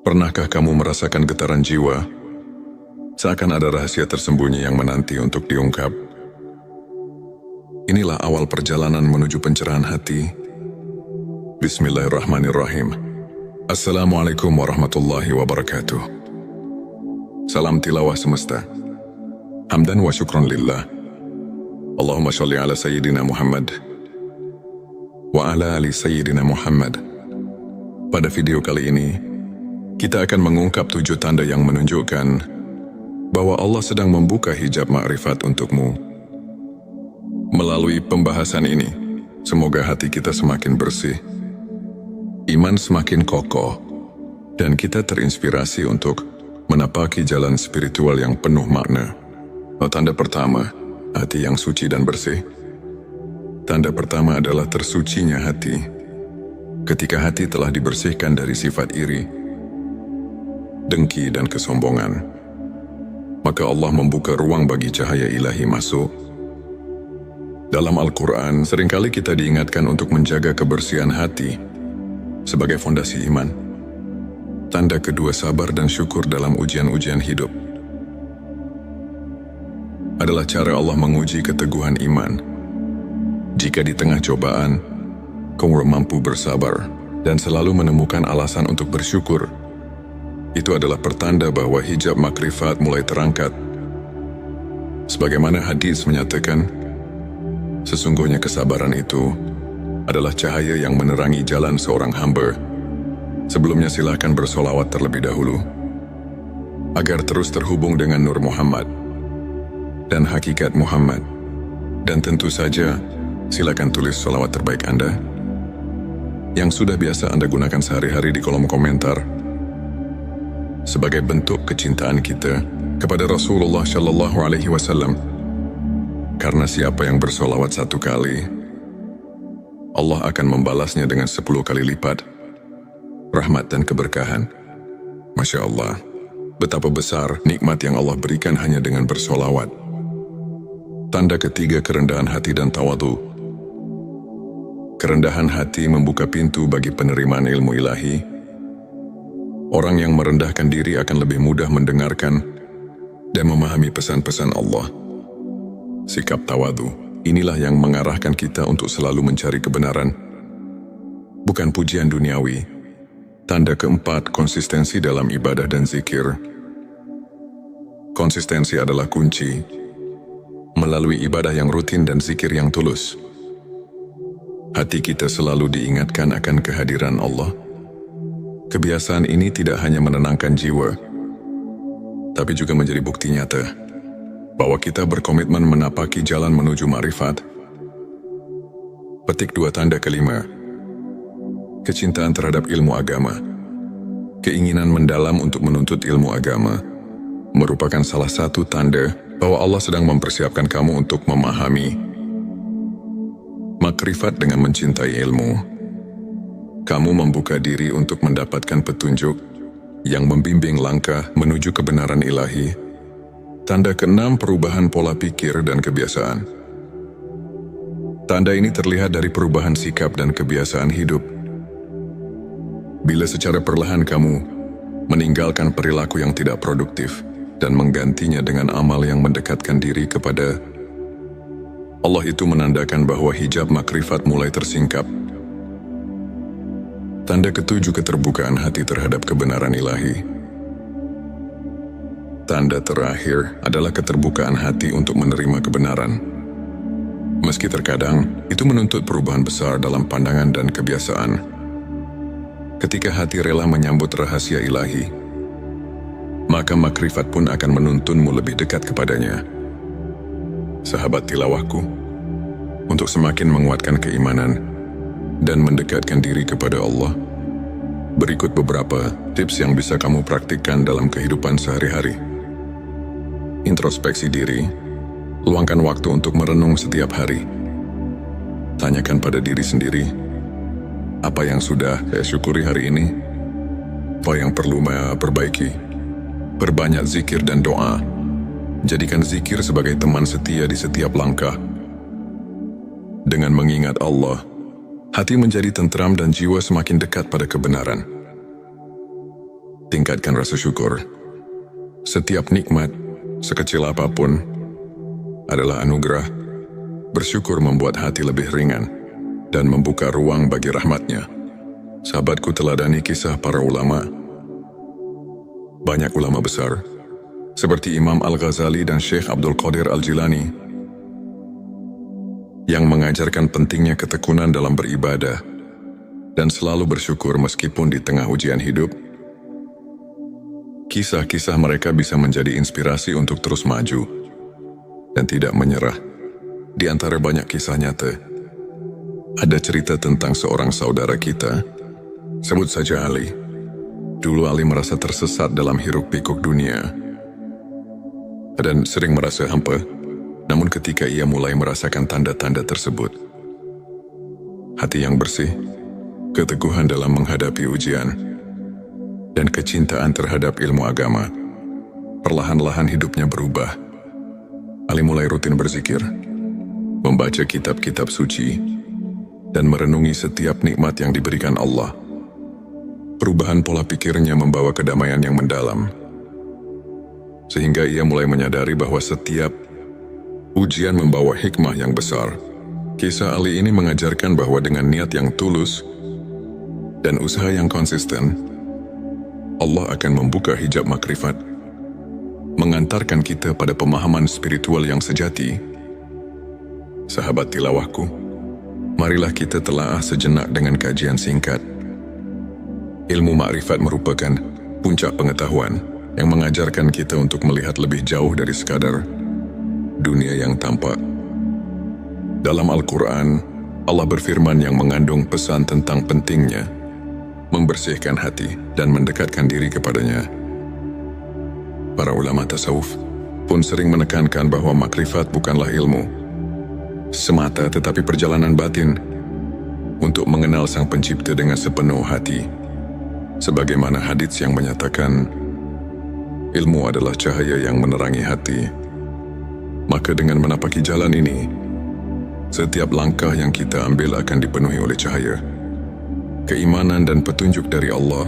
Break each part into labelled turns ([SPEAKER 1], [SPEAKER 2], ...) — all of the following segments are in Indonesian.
[SPEAKER 1] Pernahkah kamu merasakan getaran jiwa? Seakan ada rahasia tersembunyi yang menanti untuk diungkap. Inilah awal perjalanan menuju pencerahan hati. Bismillahirrahmanirrahim. Assalamualaikum warahmatullahi wabarakatuh. Salam tilawah semesta. Hamdan wa syukron lillah. Allahumma sholli ala Sayyidina Muhammad wa ala ali Sayyidina Muhammad. Pada video kali ini, kita akan mengungkap 7 tanda yang menunjukkan bahwa Allah sedang membuka hijab ma'rifat untukmu. Melalui pembahasan ini, semoga hati kita semakin bersih, iman semakin kokoh, dan kita terinspirasi untuk menapaki jalan spiritual yang penuh makna. Tanda pertama, hati yang suci dan bersih. Tanda pertama adalah tersucinya hati. Ketika hati telah dibersihkan dari sifat iri, dengki dan kesombongan, maka Allah membuka ruang bagi cahaya ilahi masuk. Dalam Al-Quran, seringkali kita diingatkan untuk menjaga kebersihan hati sebagai fondasi iman. Tanda kedua, sabar dan syukur dalam ujian-ujian hidup. Adalah cara Allah menguji keteguhan iman. Jika di tengah cobaan, kamu mampu bersabar dan selalu menemukan alasan untuk bersyukur, itu adalah pertanda bahwa hijab makrifat mulai terangkat. Sebagaimana hadis menyatakan, sesungguhnya kesabaran itu adalah cahaya yang menerangi jalan seorang hamba. Sebelumnya silakan bersolawat terlebih dahulu, agar terus terhubung dengan Nur Muhammad dan hakikat Muhammad. Dan tentu saja, silakan tulis solawat terbaik Anda, yang sudah biasa Anda gunakan sehari-hari di kolom komentar, sebagai bentuk kecintaan kita kepada Rasulullah Shallallahu Alaihi Wasallam. Karena siapa yang bersolawat 1 kali, Allah akan membalasnya dengan 10 kali lipat rahmat dan keberkahan. Masya Allah, betapa besar nikmat yang Allah berikan hanya dengan bersolawat. Tanda ketiga, kerendahan hati dan tawadu. Kerendahan hati membuka pintu bagi penerimaan ilmu ilahi. Orang yang merendahkan diri akan lebih mudah mendengarkan dan memahami pesan-pesan Allah. Sikap tawadu, inilah yang mengarahkan kita untuk selalu mencari kebenaran, bukan pujian duniawi. Tanda keempat, konsistensi dalam ibadah dan zikir. Konsistensi adalah kunci. Melalui ibadah yang rutin dan zikir yang tulus, hati kita selalu diingatkan akan kehadiran Allah. Kebiasaan ini tidak hanya menenangkan jiwa, tapi juga menjadi bukti nyata bahwa kita berkomitmen menapaki jalan menuju ma'rifat. Petik 2, tanda kelima, kecintaan terhadap ilmu agama. Keinginan mendalam untuk menuntut ilmu agama merupakan salah satu tanda bahwa Allah sedang mempersiapkan kamu untuk memahami makrifat. Dengan mencintai ilmu, kamu membuka diri untuk mendapatkan petunjuk yang membimbing langkah menuju kebenaran ilahi. Tanda keenam, perubahan pola pikir dan kebiasaan. Tanda ini terlihat dari perubahan sikap dan kebiasaan hidup. Bila secara perlahan kamu meninggalkan perilaku yang tidak produktif dan menggantinya dengan amal yang mendekatkan diri kepada Allah, itu menandakan bahwa hijab makrifat mulai tersingkap. Tanda ketujuh, keterbukaan hati terhadap kebenaran ilahi. Tanda terakhir adalah keterbukaan hati untuk menerima kebenaran. Meski terkadang itu menuntut perubahan besar dalam pandangan dan kebiasaan. Ketika hati rela menyambut rahasia ilahi, maka makrifat pun akan menuntunmu lebih dekat kepadanya. Sahabat tilawahku, untuk semakin menguatkan keimanan dan mendekatkan diri kepada Allah, berikut beberapa tips yang bisa kamu praktikkan dalam kehidupan sehari-hari. Introspeksi diri. Luangkan waktu untuk merenung setiap hari. Tanyakan pada diri sendiri, apa yang sudah saya syukuri hari ini? Apa yang perlu saya perbaiki? Perbanyak zikir dan doa. Jadikan zikir sebagai teman setia di setiap langkah. Dengan mengingat Allah, hati menjadi tentram dan jiwa semakin dekat pada kebenaran. Tingkatkan rasa syukur. Setiap nikmat, sekecil apapun, adalah anugerah. Bersyukur membuat hati lebih ringan dan membuka ruang bagi rahmatnya. Sahabatku, teladani kisah para ulama. Banyak ulama besar, seperti Imam Al-Ghazali dan Syekh Abdul Qadir Al-Jilani, yang mengajarkan pentingnya ketekunan dalam beribadah dan selalu bersyukur meskipun di tengah ujian hidup. Kisah-kisah mereka bisa menjadi inspirasi untuk terus maju dan tidak menyerah. Di antara banyak kisah nyata, ada cerita tentang seorang saudara kita, sebut saja Ali. Dulu Ali merasa tersesat dalam hiruk-pikuk dunia dan sering merasa hampa. Namun ketika ia mulai merasakan tanda-tanda tersebut, hati yang bersih, keteguhan dalam menghadapi ujian, dan kecintaan terhadap ilmu agama, perlahan-lahan hidupnya berubah. Ali mulai rutin berzikir, membaca kitab-kitab suci, dan merenungi setiap nikmat yang diberikan Allah. Perubahan pola pikirnya membawa kedamaian yang mendalam, sehingga ia mulai menyadari bahwa setiap ujian membawa hikmah yang besar. Kisah Ali ini mengajarkan bahwa dengan niat yang tulus dan usaha yang konsisten, Allah akan membuka hijab makrifat, mengantarkan kita pada pemahaman spiritual yang sejati. Sahabat tilawahku, marilah kita telaah sejenak dengan kajian singkat. Ilmu makrifat merupakan puncak pengetahuan yang mengajarkan kita untuk melihat lebih jauh dari sekadar dunia yang tampak. Dalam Al-Quran, Allah berfirman yang mengandung pesan tentang pentingnya membersihkan hati dan mendekatkan diri kepadanya. Para ulama tasawuf pun sering menekankan bahwa makrifat bukanlah ilmu semata, tetapi perjalanan batin untuk mengenal Sang Pencipta dengan sepenuh hati. Sebagaimana hadits yang menyatakan, ilmu adalah cahaya yang menerangi hati. Maka dengan menapaki jalan ini, setiap langkah yang kita ambil akan dipenuhi oleh cahaya, keimanan dan petunjuk dari Allah.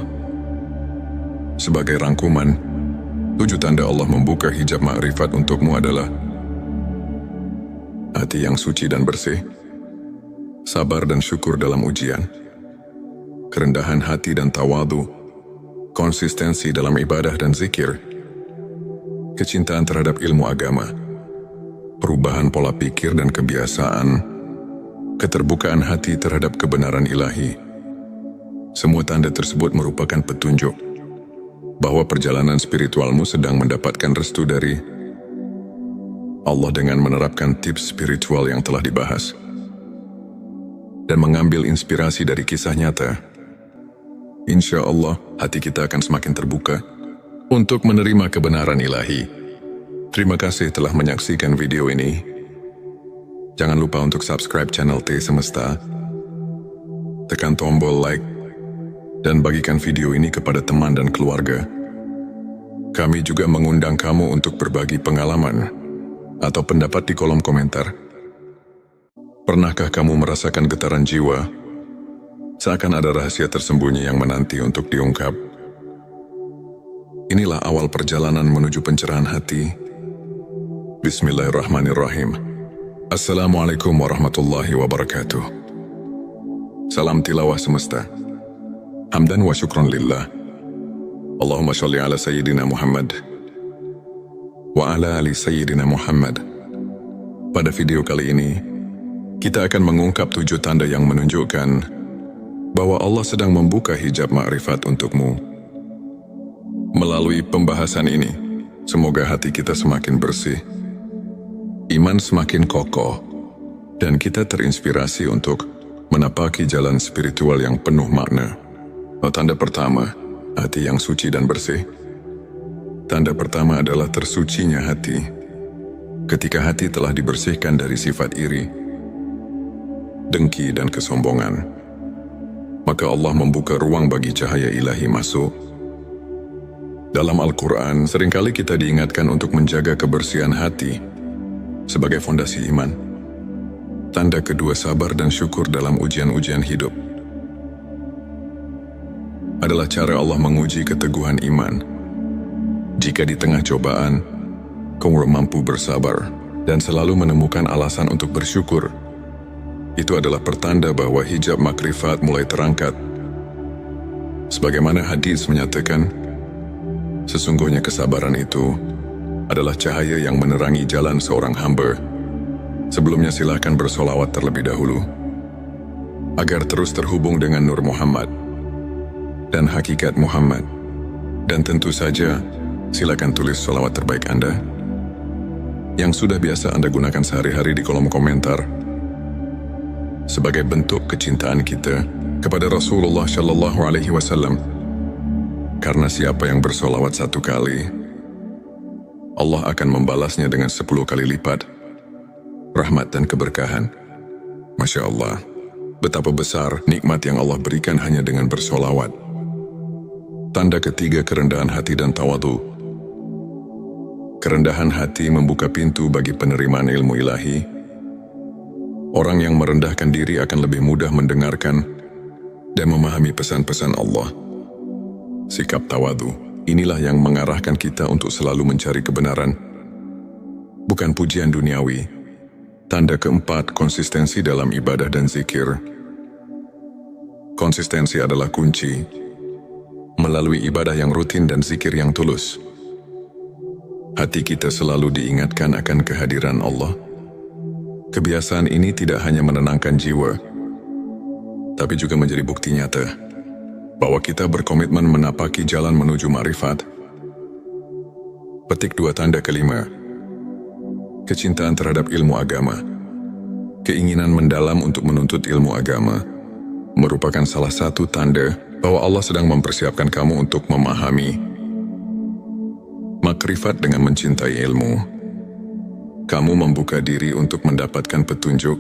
[SPEAKER 1] Sebagai rangkuman, 7 tanda Allah membuka hijab makrifat untukmu adalah hati yang suci dan bersih, sabar dan syukur dalam ujian, kerendahan hati dan tawadu, konsistensi dalam ibadah dan zikir, kecintaan terhadap ilmu agama, perubahan pola pikir dan kebiasaan, keterbukaan hati terhadap kebenaran ilahi. Semua tanda tersebut merupakan petunjuk bahwa perjalanan spiritualmu sedang mendapatkan restu dari Allah dengan menerapkan tips spiritual yang telah dibahas dan mengambil inspirasi dari kisah nyata. Insya Allah, hati kita akan semakin terbuka untuk menerima kebenaran ilahi. Terima kasih telah menyaksikan video ini. Jangan lupa untuk subscribe channel T Semesta, tekan tombol like, dan bagikan video ini kepada teman dan keluarga. Kami juga mengundang kamu untuk berbagi pengalaman atau pendapat di kolom komentar. Pernahkah kamu merasakan getaran jiwa, seakan ada rahasia tersembunyi yang menanti untuk diungkap? Inilah awal perjalanan menuju pencerahan hati. Bismillahirrahmanirrahim. Assalamualaikum warahmatullahi wabarakatuh. Salam tilawah semesta. Hamdan wa syukron lillah. Allahumma sholli ala Sayyidina Muhammad wa ala ali Sayyidina Muhammad. Pada video kali ini, kita akan mengungkap 7 tanda yang menunjukkan bahwa Allah sedang membuka hijab makrifat untukmu. Melalui pembahasan ini, semoga hati kita semakin bersih, iman semakin kokoh, dan kita terinspirasi untuk menapaki jalan spiritual yang penuh makna. Tanda pertama, hati yang suci dan bersih. Tanda pertama adalah tersucinya hati. Ketika hati telah dibersihkan dari sifat iri, dengki dan kesombongan, maka Allah membuka ruang bagi cahaya ilahi masuk. Dalam Al-Quran, seringkali kita diingatkan untuk menjaga kebersihan hati sebagai fondasi iman. Tanda kedua, sabar dan syukur dalam ujian-ujian hidup. adalah cara Allah menguji keteguhan iman. Jika di tengah cobaan, kamu mampu bersabar dan selalu menemukan alasan untuk bersyukur, itu adalah pertanda bahwa hijab makrifat mulai terangkat. Sebagaimana hadis menyatakan, sesungguhnya kesabaran itu adalah cahaya yang menerangi jalan seorang hamba. Sebelumnya silakan bersolawat terlebih dahulu, agar terus terhubung dengan Nur Muhammad dan hakikat Muhammad. Dan tentu saja, silakan tulis solawat terbaik Anda, yang sudah biasa Anda gunakan sehari-hari di kolom komentar, sebagai bentuk kecintaan kita kepada Rasulullah Shallallahu Alaihi Wasallam. Karena siapa yang bersolawat 1 kali, Allah akan membalasnya dengan 10 kali lipat rahmat dan keberkahan. Masya Allah, betapa besar nikmat yang Allah berikan hanya dengan bersolawat. Tanda ketiga, kerendahan hati dan tawadu. Kerendahan hati membuka pintu bagi penerimaan ilmu ilahi. Orang yang merendahkan diri akan lebih mudah mendengarkan dan memahami pesan-pesan Allah. Sikap tawadu, inilah yang mengarahkan kita untuk selalu mencari kebenaran, bukan pujian duniawi. Tanda keempat, konsistensi dalam ibadah dan zikir. Konsistensi adalah kunci. Melalui ibadah yang rutin dan zikir yang tulus, hati kita selalu diingatkan akan kehadiran Allah. Kebiasaan ini tidak hanya menenangkan jiwa, tapi juga menjadi bukti nyata bahwa kita berkomitmen menapaki jalan menuju ma'rifat. Petik 2, tanda kelima, kecintaan terhadap ilmu agama. Keinginan mendalam untuk menuntut ilmu agama merupakan salah satu tanda bahwa Allah sedang mempersiapkan kamu untuk memahami makrifat. Dengan mencintai ilmu, kamu membuka diri untuk mendapatkan petunjuk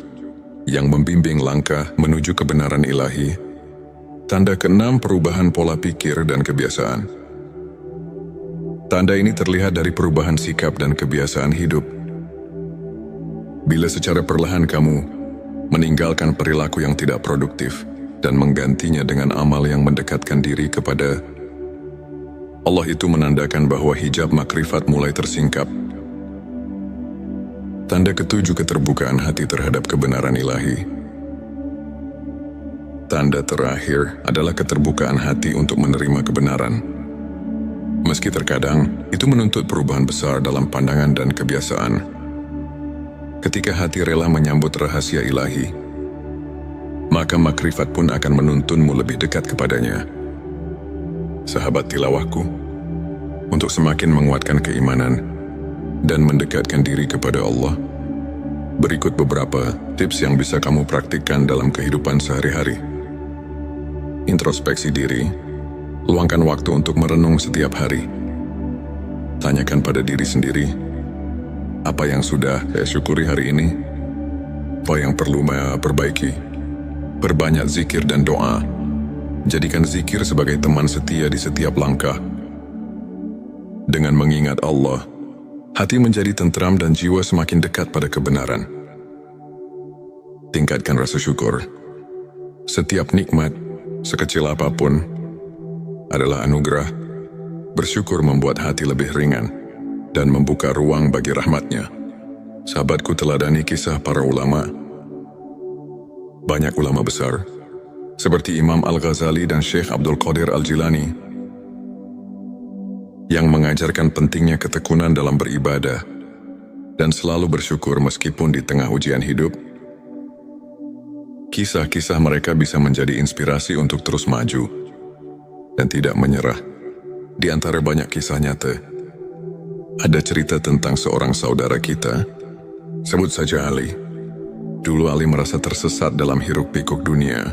[SPEAKER 1] yang membimbing langkah menuju kebenaran ilahi. Tanda keenam, perubahan pola pikir dan kebiasaan. Tanda ini terlihat dari perubahan sikap dan kebiasaan hidup. Bila secara perlahan kamu meninggalkan perilaku yang tidak produktif dan menggantinya dengan amal yang mendekatkan diri kepada Allah, itu menandakan bahwa hijab makrifat mulai tersingkap. Tanda ketujuh, keterbukaan hati terhadap kebenaran ilahi. Tanda terakhir adalah keterbukaan hati untuk menerima kebenaran. Meski terkadang itu menuntut perubahan besar dalam pandangan dan kebiasaan. Ketika hati rela menyambut rahasia ilahi, maka makrifat pun akan menuntunmu lebih dekat kepadanya. Sahabat tilawahku, untuk semakin menguatkan keimanan dan mendekatkan diri kepada Allah, berikut beberapa tips yang bisa kamu praktikkan dalam kehidupan sehari-hari. Introspeksi diri. Luangkan waktu untuk merenung setiap hari. Tanyakan pada diri sendiri, apa yang sudah saya syukuri hari ini? Apa yang perlu saya perbaiki? Perbanyak zikir dan doa. Jadikan zikir sebagai teman setia di setiap langkah. Dengan mengingat Allah, hati menjadi tentram dan jiwa semakin dekat pada kebenaran. Tingkatkan rasa syukur. Setiap nikmat, sekecil apapun, adalah anugerah. Bersyukur membuat hati lebih ringan dan membuka ruang bagi rahmatnya. Sahabatku, teladani kisah para ulama. Banyak ulama besar, seperti Imam Al-Ghazali dan Syekh Abdul Qadir Al-Jilani, yang mengajarkan pentingnya ketekunan dalam beribadah dan selalu bersyukur meskipun di tengah ujian hidup. Kisah-kisah mereka bisa menjadi inspirasi untuk terus maju dan tidak menyerah. Di antara banyak kisah nyata, ada cerita tentang seorang saudara kita, sebut saja Ali. Dulu Ali merasa tersesat dalam hiruk-pikuk dunia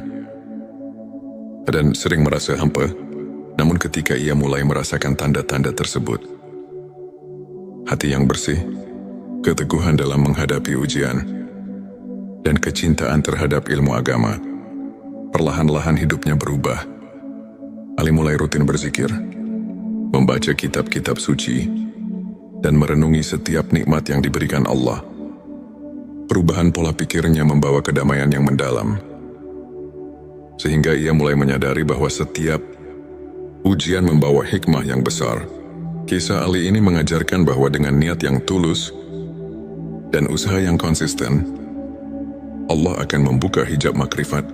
[SPEAKER 1] dan sering merasa hampa. Namun ketika ia mulai merasakan tanda-tanda tersebut, hati yang bersih, keteguhan dalam menghadapi ujian, dan kecintaan terhadap ilmu agama, perlahan-lahan hidupnya berubah. Ali mulai rutin berzikir, membaca kitab-kitab suci, dan merenungi setiap nikmat yang diberikan Allah. Perubahan pola pikirnya membawa kedamaian yang mendalam, sehingga ia mulai menyadari bahwa setiap Ujian membawa hikmah yang besar. Kisah Ali ini mengajarkan bahwa dengan niat yang tulus dan usaha yang konsisten, Allah akan membuka hijab makrifat,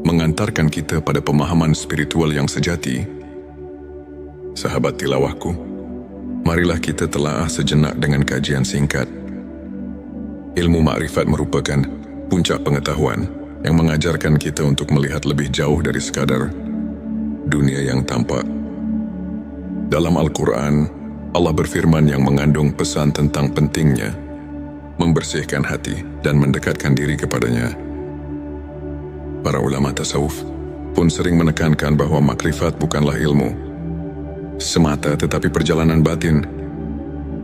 [SPEAKER 1] mengantarkan kita pada pemahaman spiritual yang sejati. Sahabat tilawahku, marilah kita telaah sejenak dengan kajian singkat. Ilmu makrifat merupakan puncak pengetahuan yang mengajarkan kita untuk melihat lebih jauh dari sekadar dunia yang tampak. Dalam Al-Quran, Allah berfirman yang mengandung pesan tentang pentingnya membersihkan hati dan mendekatkan diri kepadanya. Para ulama tasawuf pun sering menekankan bahwa makrifat bukanlah ilmu semata, tetapi perjalanan batin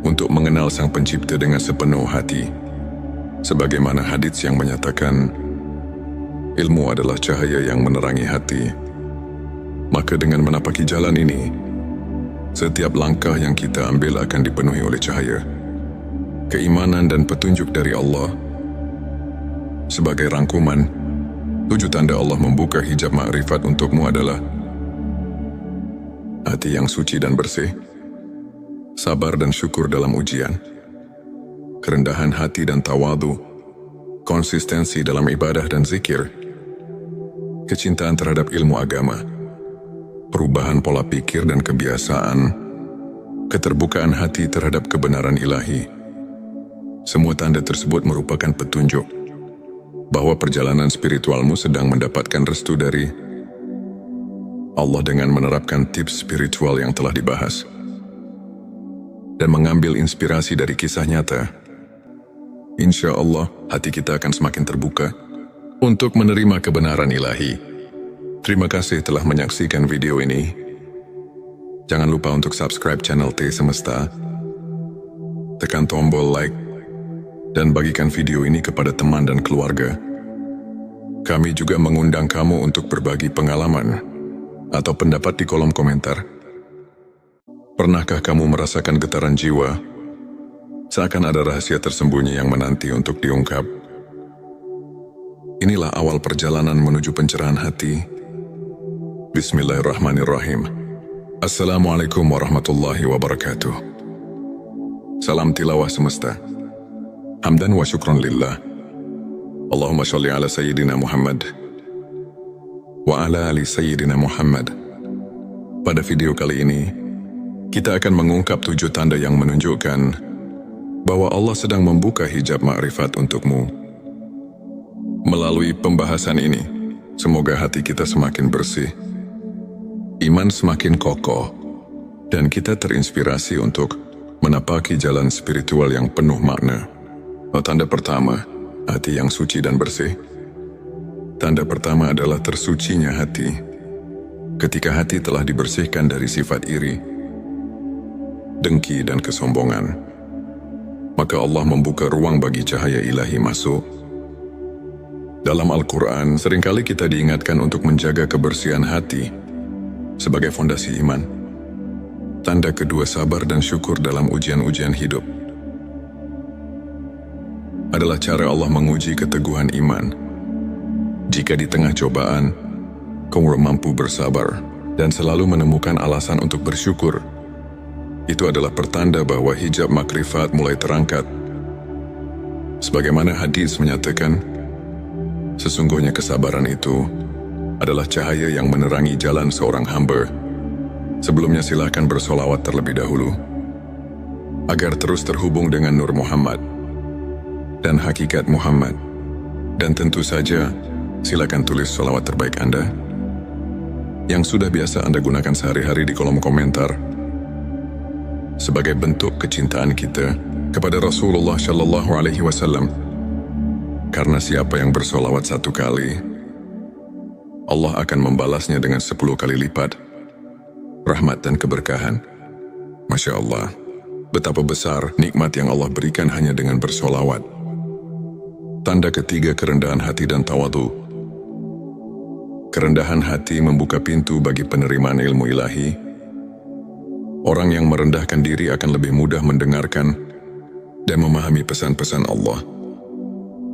[SPEAKER 1] untuk mengenal Sang Pencipta dengan sepenuh hati. Sebagaimana hadits yang menyatakan, ilmu adalah cahaya yang menerangi hati. Maka dengan menapaki jalan ini, setiap langkah yang kita ambil akan dipenuhi oleh cahaya, keimanan dan petunjuk dari Allah. Sebagai rangkuman, 7 tanda Allah membuka hijab makrifat untukmu adalah hati yang suci dan bersih, sabar dan syukur dalam ujian, kerendahan hati dan tawadu, konsistensi dalam ibadah dan zikir, kecintaan terhadap ilmu agama, perubahan pola pikir dan kebiasaan, keterbukaan hati terhadap kebenaran ilahi. Semua tanda tersebut merupakan petunjuk bahwa perjalanan spiritualmu sedang mendapatkan restu dari Allah dengan menerapkan tips spiritual yang telah dibahas dan mengambil inspirasi dari kisah nyata. Insya Allah, hati kita akan semakin terbuka untuk menerima kebenaran ilahi. Terima kasih telah menyaksikan video ini. Jangan lupa untuk subscribe channel T Semesta, tekan tombol like, dan bagikan video ini kepada teman dan keluarga. Kami juga mengundang kamu untuk berbagi pengalaman atau pendapat di kolom komentar. Pernahkah kamu merasakan getaran jiwa, seakan ada rahasia tersembunyi yang menanti untuk diungkap? Inilah awal perjalanan menuju pencerahan hati. Bismillahirrahmanirrahim. Assalamualaikum warahmatullahi wabarakatuh. Salam tilawah semesta. Hamdan wa syukron lillah. Allahumma sholli ala Sayyidina Muhammad wa ala ali Sayyidina Muhammad. Pada video kali ini, kita akan mengungkap 7 tanda yang menunjukkan bahwa Allah sedang membuka hijab makrifat untukmu. Melalui pembahasan ini, semoga hati kita semakin bersih, iman semakin kokoh, dan kita terinspirasi untuk menapaki jalan spiritual yang penuh makna. Tanda pertama, hati yang suci dan bersih. Tanda pertama adalah tersucinya hati. Ketika hati telah dibersihkan dari sifat iri, dengki dan kesombongan, maka Allah membuka ruang bagi cahaya ilahi masuk. Dalam Al-Quran, seringkali kita diingatkan untuk menjaga kebersihan hati sebagai fondasi iman. Tanda kedua, sabar dan syukur dalam ujian-ujian hidup. Adalah cara Allah menguji keteguhan iman. Jika di tengah cobaan, kamu mampu bersabar dan selalu menemukan alasan untuk bersyukur, itu adalah pertanda bahwa hijab makrifat mulai terangkat. Sebagaimana hadis menyatakan, sesungguhnya kesabaran itu adalah cahaya yang menerangi jalan seorang hamba. Sebelumnya silakan bersolawat terlebih dahulu, agar terus terhubung dengan Nur Muhammad dan hakikat Muhammad. Dan tentu saja, silakan tulis solawat terbaik Anda yang sudah biasa Anda gunakan sehari-hari di kolom komentar, sebagai bentuk kecintaan kita kepada Rasulullah Shallallahu Alaihi Wasallam. Karena siapa yang bersolawat 1 kali, Allah akan membalasnya dengan 10 kali lipat rahmat dan keberkahan. Masya Allah, betapa besar nikmat yang Allah berikan hanya dengan bersolawat. Tanda ketiga, kerendahan hati dan tawadu. Kerendahan hati membuka pintu bagi penerimaan ilmu ilahi. Orang yang merendahkan diri akan lebih mudah mendengarkan dan memahami pesan-pesan Allah.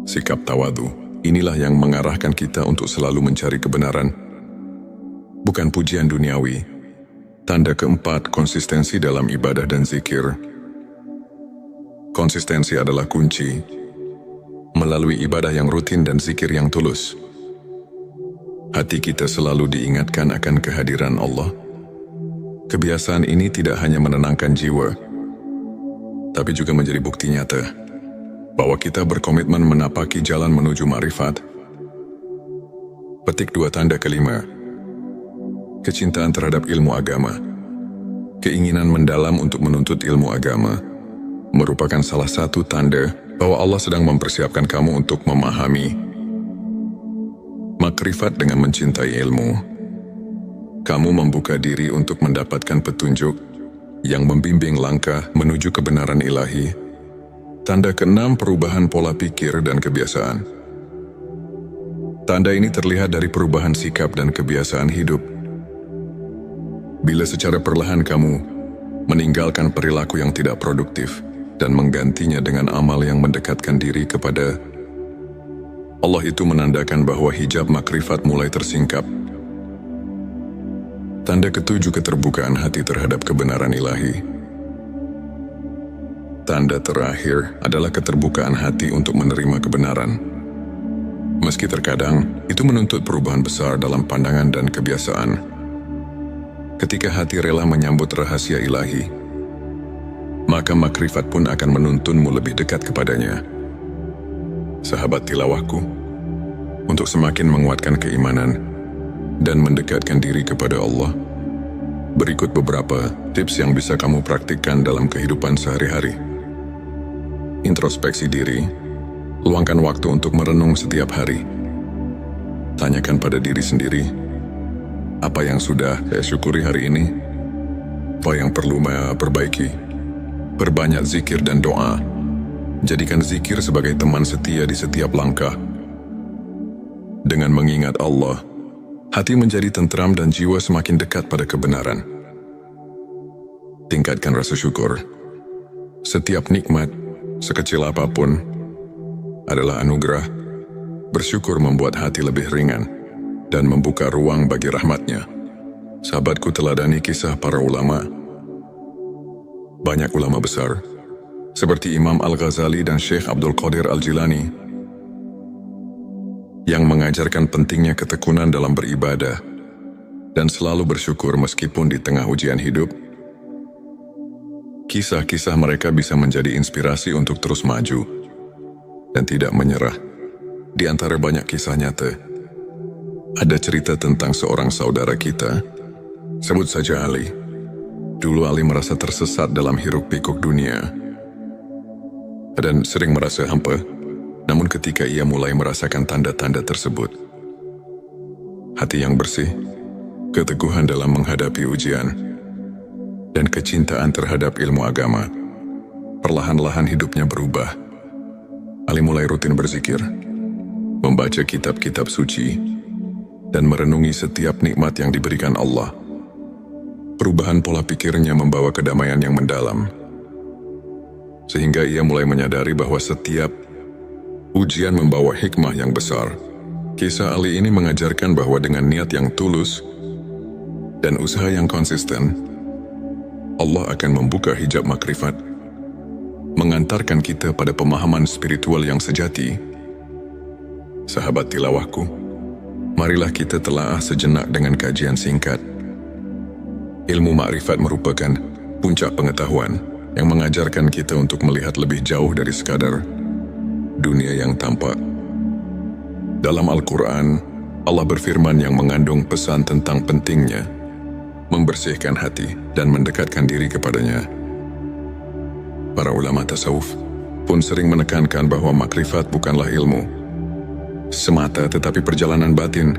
[SPEAKER 1] Sikap tawadu, inilah yang mengarahkan kita untuk selalu mencari kebenaran, bukan pujian duniawi, Tanda keempat, konsistensi dalam ibadah dan zikir. Konsistensi adalah kunci. Melalui ibadah yang rutin dan zikir yang tulus, hati kita selalu diingatkan akan kehadiran Allah. Kebiasaan ini tidak hanya menenangkan jiwa, tapi juga menjadi bukti nyata bahwa kita berkomitmen menapaki jalan menuju ma'rifat. Petik 2 tanda kelima. Kecintaan terhadap ilmu agama. Keinginan mendalam untuk menuntut ilmu agama merupakan salah satu tanda bahwa Allah sedang mempersiapkan kamu untuk memahami makrifat. Dengan mencintai ilmu, kamu membuka diri untuk mendapatkan petunjuk yang membimbing langkah menuju kebenaran ilahi. Tanda keenam, perubahan pola pikir dan kebiasaan. Tanda ini terlihat dari perubahan sikap dan kebiasaan hidup. Bila secara perlahan kamu meninggalkan perilaku yang tidak produktif dan menggantinya dengan amal yang mendekatkan diri kepada Allah, itu menandakan bahwa hijab makrifat mulai tersingkap. Tanda ketujuh, keterbukaan hati terhadap kebenaran ilahi. Tanda terakhir adalah keterbukaan hati untuk menerima kebenaran. Meski terkadang itu menuntut perubahan besar dalam pandangan dan kebiasaan. Ketika hati rela menyambut rahasia ilahi, maka makrifat pun akan menuntunmu lebih dekat kepadanya. Sahabat tilawahku, untuk semakin menguatkan keimanan dan mendekatkan diri kepada Allah, berikut beberapa tips yang bisa kamu praktikkan dalam kehidupan sehari-hari. Introspeksi diri. Luangkan waktu untuk merenung setiap hari. Tanyakan pada diri sendiri, apa yang sudah saya syukuri hari ini? Apa yang perlu saya perbaiki? Perbanyak zikir dan doa. Jadikan zikir sebagai teman setia di setiap langkah. Dengan mengingat Allah, hati menjadi tentram dan jiwa semakin dekat pada kebenaran. Tingkatkan rasa syukur. Setiap nikmat, sekecil apapun, adalah anugerah. Bersyukur membuat hati lebih ringan dan membuka ruang bagi rahmatnya. Sahabatku, teladani kisah para ulama. Banyak ulama besar, seperti Imam Al-Ghazali dan Syekh Abdul Qadir Al-Jilani, yang mengajarkan pentingnya ketekunan dalam beribadah dan selalu bersyukur meskipun di tengah ujian hidup. Kisah-kisah mereka bisa menjadi inspirasi untuk terus maju dan tidak menyerah. Di antara banyak kisah nyata, ada cerita tentang seorang saudara kita, sebut saja Ali. Dulu Ali merasa tersesat dalam hiruk-pikuk dunia dan sering merasa hampa. Namun ketika ia mulai merasakan tanda-tanda tersebut, hati yang bersih, keteguhan dalam menghadapi ujian, dan kecintaan terhadap ilmu agama, perlahan-lahan hidupnya berubah. Ali mulai rutin berzikir, membaca kitab-kitab suci, dan merenungi setiap nikmat yang diberikan Allah. Perubahan pola pikirnya membawa kedamaian yang mendalam, sehingga ia mulai menyadari bahwa setiap ujian membawa hikmah yang besar. Kisah Ali ini mengajarkan bahwa dengan niat yang tulus dan usaha yang konsisten, Allah akan membuka hijab makrifat, mengantarkan kita pada pemahaman spiritual yang sejati. Sahabat tilawahku, marilah kita telaah sejenak dengan kajian singkat. Ilmu makrifat merupakan puncak pengetahuan yang mengajarkan kita untuk melihat lebih jauh dari sekadar dunia yang tampak. Dalam Al-Quran, Allah berfirman yang mengandung pesan tentang pentingnya membersihkan hati dan mendekatkan diri kepadanya. Para ulama tasawuf pun sering menekankan bahwa makrifat bukanlah ilmu semata, tetapi perjalanan batin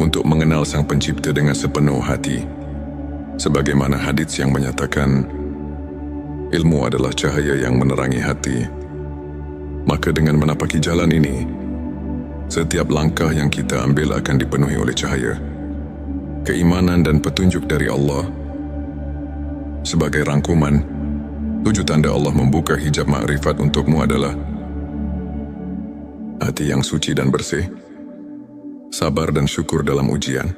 [SPEAKER 1] untuk mengenal Sang Pencipta dengan sepenuh hati. Sebagaimana hadits yang menyatakan, ilmu adalah cahaya yang menerangi hati. Maka dengan menapaki jalan ini, setiap langkah yang kita ambil akan dipenuhi oleh cahaya, keimanan dan petunjuk dari Allah. Sebagai rangkuman, 7 tanda Allah membuka hijab makrifat untukmu adalah hati yang suci dan bersih, sabar dan syukur dalam ujian,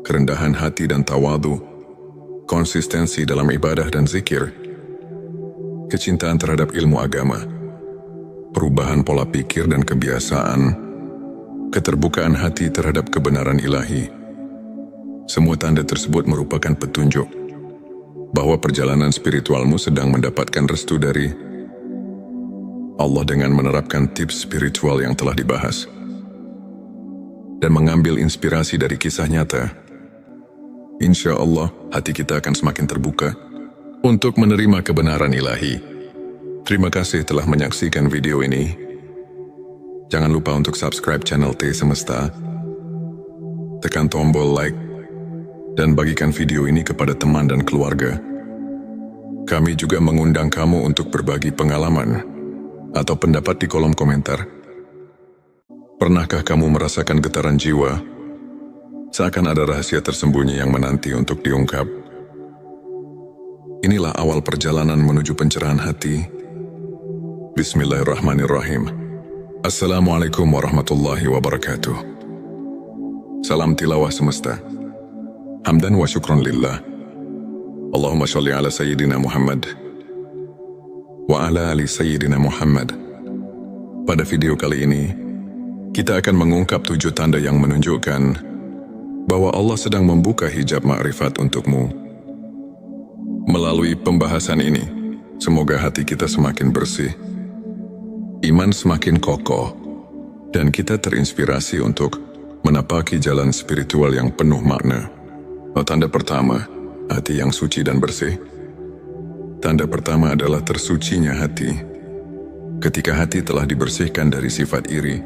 [SPEAKER 1] kerendahan hati dan tawadu, konsistensi dalam ibadah dan zikir, kecintaan terhadap ilmu agama, perubahan pola pikir dan kebiasaan, keterbukaan hati terhadap kebenaran ilahi. Semua tanda tersebut merupakan petunjuk bahwa perjalanan spiritualmu sedang mendapatkan restu dari Allah dengan menerapkan tips spiritual yang telah dibahas dan mengambil inspirasi dari kisah nyata. Insya Allah, hati kita akan semakin terbuka untuk menerima kebenaran ilahi. Terima kasih telah menyaksikan video ini. Jangan lupa untuk subscribe channel T Semesta, tekan tombol like, dan bagikan video ini kepada teman dan keluarga. Kami juga mengundang kamu untuk berbagi pengalaman atau pendapat di kolom komentar. Pernahkah kamu merasakan getaran jiwa? Seakan ada rahasia tersembunyi yang menanti untuk diungkap. Inilah awal perjalanan menuju pencerahan hati. Bismillahirrahmanirrahim. Assalamualaikum warahmatullahi wabarakatuh. Salam tilawah semesta. Hamdan wa syukron lillah. Allahumma sholli ala Sayyidina Muhammad wa ala ali Sayyidina Muhammad. Pada video kali ini, kita akan mengungkap 7 tanda yang menunjukkan bahwa Allah sedang membuka hijab ma'rifat untukmu. Melalui pembahasan ini, semoga hati kita semakin bersih, iman semakin kokoh, dan kita terinspirasi untuk menapaki jalan spiritual yang penuh makna. Tanda pertama, hati yang suci dan bersih. Tanda pertama adalah tersucinya hati. Ketika hati telah dibersihkan dari sifat iri,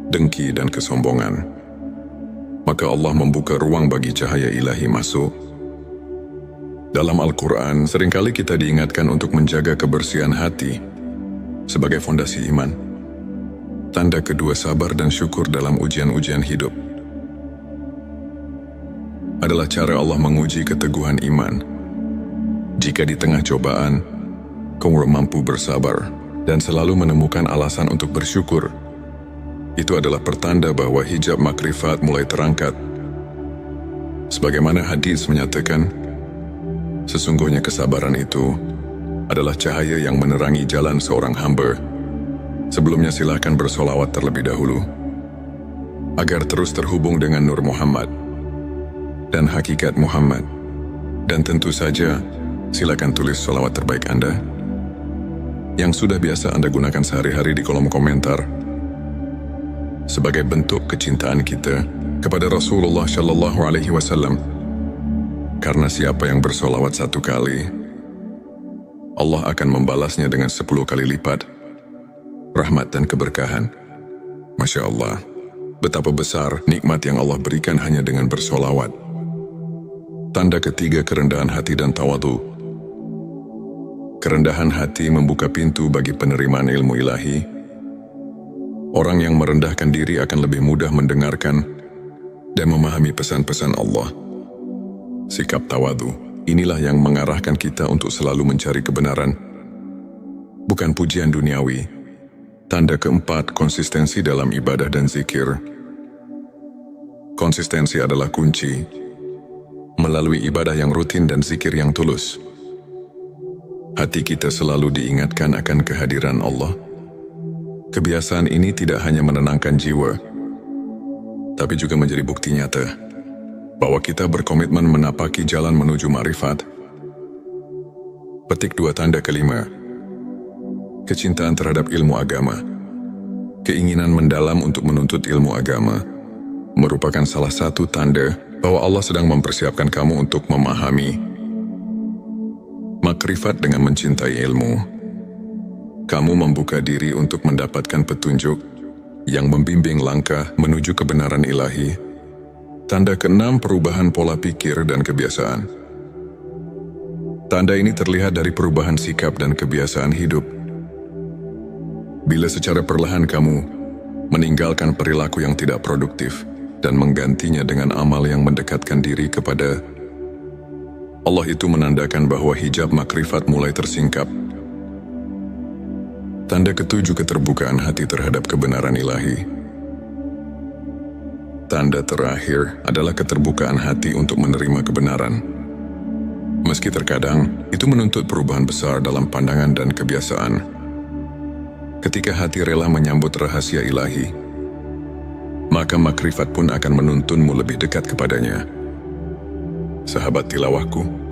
[SPEAKER 1] dengki dan kesombongan, maka Allah membuka ruang bagi cahaya ilahi masuk. Dalam Al-Quran, seringkali kita diingatkan untuk menjaga kebersihan hati sebagai fondasi iman. Tanda kedua, sabar dan syukur dalam ujian-ujian hidup. Adalah cara Allah menguji keteguhan iman. Jika di tengah cobaan, kamu mampu bersabar dan selalu menemukan alasan untuk bersyukur, itu adalah pertanda bahwa hijab makrifat mulai terangkat. Sebagaimana hadis menyatakan, sesungguhnya kesabaran itu adalah cahaya yang menerangi jalan seorang hamba. Sebelumnya silakan bersolawat terlebih dahulu, agar terus terhubung dengan Nur Muhammad dan hakikat Muhammad. Dan tentu saja, silakan tulis solawat terbaik Anda yang sudah biasa Anda gunakan sehari-hari di kolom komentar, sebagai bentuk kecintaan kita kepada Rasulullah Shallallahu Alaihi Wasallam. Karena siapa yang bersolawat 1 kali, Allah akan membalasnya dengan 10 kali lipat rahmat dan keberkahan. Masya Allah, betapa besar nikmat yang Allah berikan hanya dengan bersolawat. Tanda ketiga, kerendahan hati dan tawadu. Kerendahan hati membuka pintu bagi penerimaan ilmu ilahi. Orang yang merendahkan diri akan lebih mudah mendengarkan dan memahami pesan-pesan Allah. Sikap tawadu, inilah yang mengarahkan kita untuk selalu mencari kebenaran, bukan pujian duniawi. Tanda keempat, konsistensi dalam ibadah dan zikir. Konsistensi adalah kunci. Melalui ibadah yang rutin dan zikir yang tulus, hati kita selalu diingatkan akan kehadiran Allah. Kebiasaan ini tidak hanya menenangkan jiwa, tapi juga menjadi bukti nyata bahwa kita berkomitmen menapaki jalan menuju ma'rifat. Petik 2, tanda kelima, kecintaan terhadap ilmu agama. Keinginan mendalam untuk menuntut ilmu agama merupakan salah satu tanda bahwa Allah sedang mempersiapkan kamu untuk memahami makrifat. Dengan mencintai ilmu, kamu membuka diri untuk mendapatkan petunjuk yang membimbing langkah menuju kebenaran ilahi. Tanda keenam, perubahan pola pikir dan kebiasaan. Tanda ini terlihat dari perubahan sikap dan kebiasaan hidup. Bila secara perlahan kamu meninggalkan perilaku yang tidak produktif dan menggantinya dengan amal yang mendekatkan diri kepada Allah, itu menandakan bahwa hijab makrifat mulai tersingkap. Tanda ketujuh, keterbukaan hati terhadap kebenaran ilahi. Tanda terakhir adalah keterbukaan hati untuk menerima kebenaran. Meski terkadang itu menuntut perubahan besar dalam pandangan dan kebiasaan. Ketika hati rela menyambut rahasia ilahi, maka makrifat pun akan menuntunmu lebih dekat kepadanya. Sahabat tilawahku,